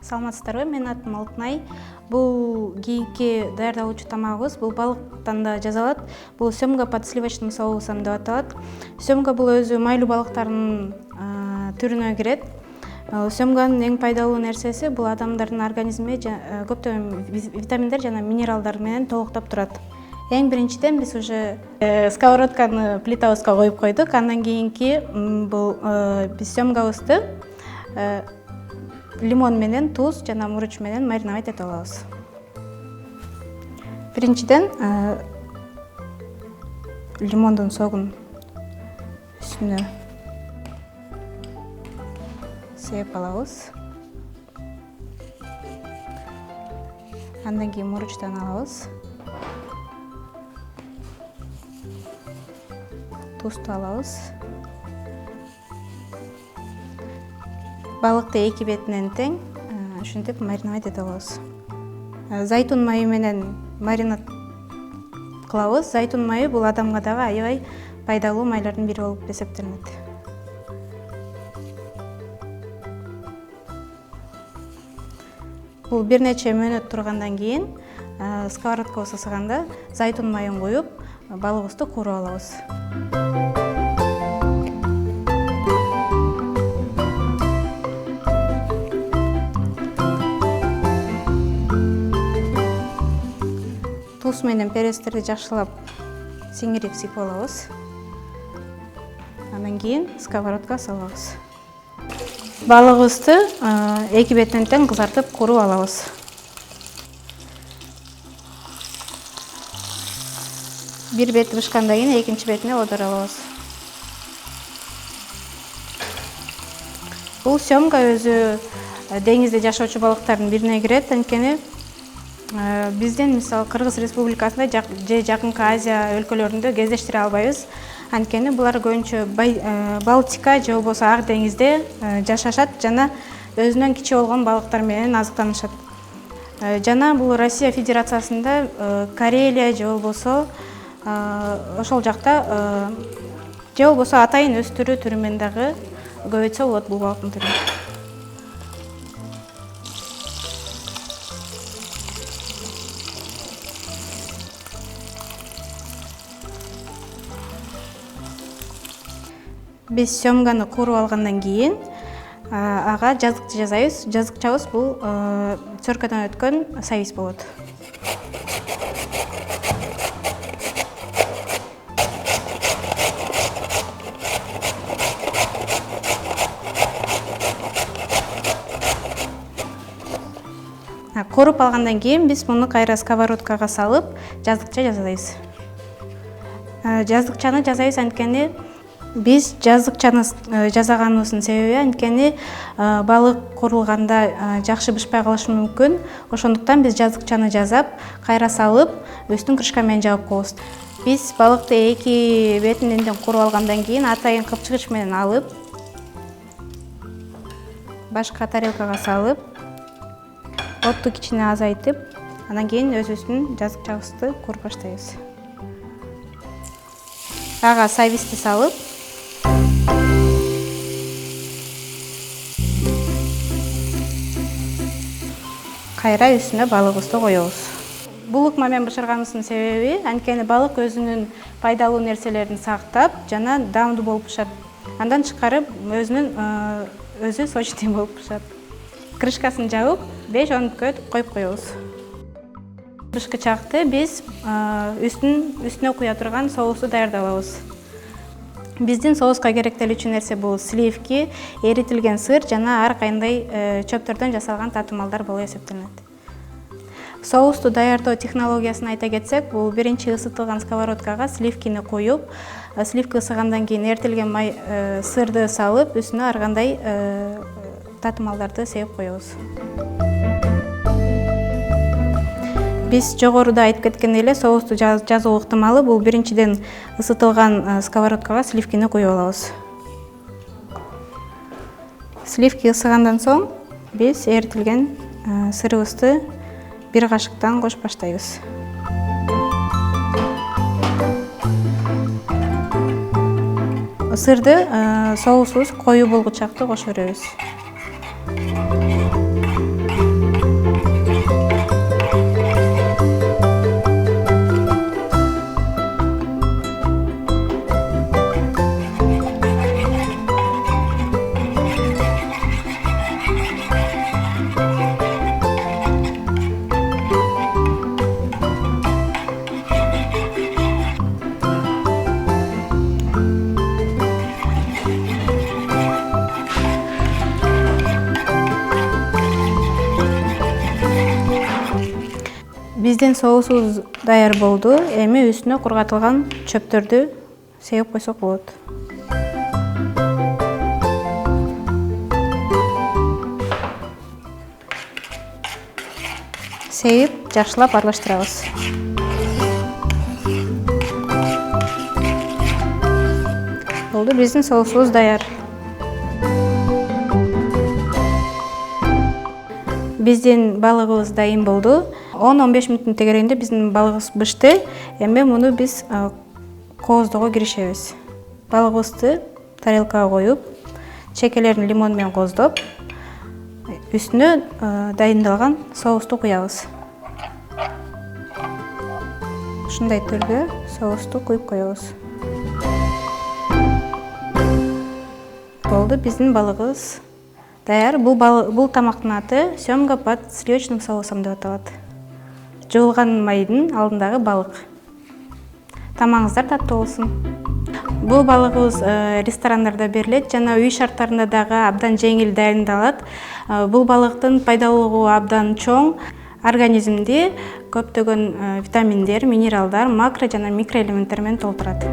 Саламатсыздарбы, менин атым Алтынай. Бул кийинки даярдалуучу тамагыбыз бул балыктан да жасалат. Бул семга под сливочным соусом деп аталат. Семга бул өзү майлуу балыктардын түрүнө кирет. Семганын эң пайдалуу нерсеси бул адамдардын организмине көптөгөн витаминдер жана минералдар менен толуктап турат. Эң биринчиден биз уже сковородканы плитабызга коюп койдук. Андан кийинки бул биз семгабызды лимон менен, туз жана мурч менен мариновать этип алабыз. Биринчиден лимондун согун үстүнө сээп алабыз. Андан кийин мурчтан алабыз. Тузду алабыз. Балыкты эки бетинен тең ушинтип мариновать этип алабыз. Зайтун майы менен маринад кылабыз. Зайтун майы бул адамга дагы аябай пайдалуу майлардын бири болуп эсептелинет. Бул бир нече мүнөт тургандан кийин сковородкабыз ысыганда зайтун майын коюп, балыгыбызды кууруп алабыз. Туз менен перестерди жакшылап сиңирип сыйпап алабыз. Андан кийин сковородкага салабыз. Балыгыбызды эки бетинен тең кызартып кууруп алабыз. Бир бети бышкандан кийин экинчи бетине оодуруп алабыз. Бул семга өзү деңизде жашоочу балыктардын бирине кирет. Анткени бизден мисалы Кыргыз Республикасында же Жакынкы Азия өлкөлөрүндө кездештире албайбыз. Анткени булар көбүнчө Балтика же болбосо Ак деңизде жашашат жана өзүнөн кичи болгон балыктар менен азыктанышат. Жана бул Россия Федерациясында Карелия же болбосо ошол жакта же болбосо атайын өстүрүү түрү менен дагы көбөйтсө болот бул балыктын түрүн. Биз семганы кууруп алгандан кийин ага жазыкча жасайбыз. Жазыкчабыз бул цөркөдөн өткөн сабиз болот. Кууруп алгандан кийин биз муну кайра сковородкага салып, жазыкча жасайбыз. Жазыкчаны жасайбыз анткени биз жазыкчаны жасаганыбыздын себеби анткени балык куурулганда жакшы бышпай калышы мүмкүн. Ошондуктан биз жазыкчаны жасап, кайра салып, үстүн крышка менен жаап коебуз. Биз балыкты эки бетинен тең кууруп алгандан кийин атайын кыпчыгыч менен алып, башка тарелкага салып, отту кичине азайтып, андан кийин өзүбүздүн жазыкчабызды кууруп баштайбыз. Ага сабизди салып, кайра үстүнө балыгыбызды коебуз. Бул ыкма менен бышырганыбыздын себеби анткени балык өзүнүн пайдалуу нерселерин сактап жана даамдуу болуп бышат. Андан тышкары өзү сочный болуп бышат. Крышкасын жабып 5-10 мүнөткө коюп коебуз. Бышкычакты биз үстүнө куя турган соусту даярдабыз. Биздин соуска керектелүүчү нерсе бул сливки, эритилген сыр жана ар кандай чөптөрдөн жасалган татымалдар болуп эсептелинет. Соусту даярдоо технологиясын айта кетсек, бул биринчи ысытылган сковородкага сливкини коюп, сливка ысыгандан кийин эритилген сырды салып, үстүнө ар кандай татымалдарды сээп коебуз. Биз жогоруда айтып кеткендей эле соусту жасоо ыктымалы бул биринчиден ысытылган сковородкага сливкини куюп алабыз. Сливки ысыгандан соң биз эритилген сырыбызды бир кашыктан кошуп баштайбыз. Сырды соусубуз коюу болгучакты кошо беребиз. Биздин соусубуз даяр болду. Эми үстүнө кургатылган чөптөрдү сеуп койсок болот. Сеуп, жакшылап аралаштырабыз. Болду, биздин соусубуз даяр. Биздин балыгыбыз дайын болду. 10-15 мүнөттүн тегерегинде биздин балыгыбыз бышты. Эми муну биз кооздоого киришебиз. Балыгыбызды тарелкага коюп, чекелерин лимон менен кооздоп, үстүнө дайындалган соусту куябыз. Ушундай түрдө соусту куюп коебуз. Болду, биздин балыгыбыз даяр. Бул тамактын аты сёмга под сливочным соусом деп аталат. Жуылган майдын алдындагы балык. Тамагыңыздар таттуу болсун. Бул балыгыбыз ресторандарда берилет жана үй шарттарында дагы абдан жеңил дайындалат. Бул балыктын пайдалуулугу абдан чоң. Организмди көптөгөн витаминдер, минералдар, макро жана микроэлементтер менен толтурат.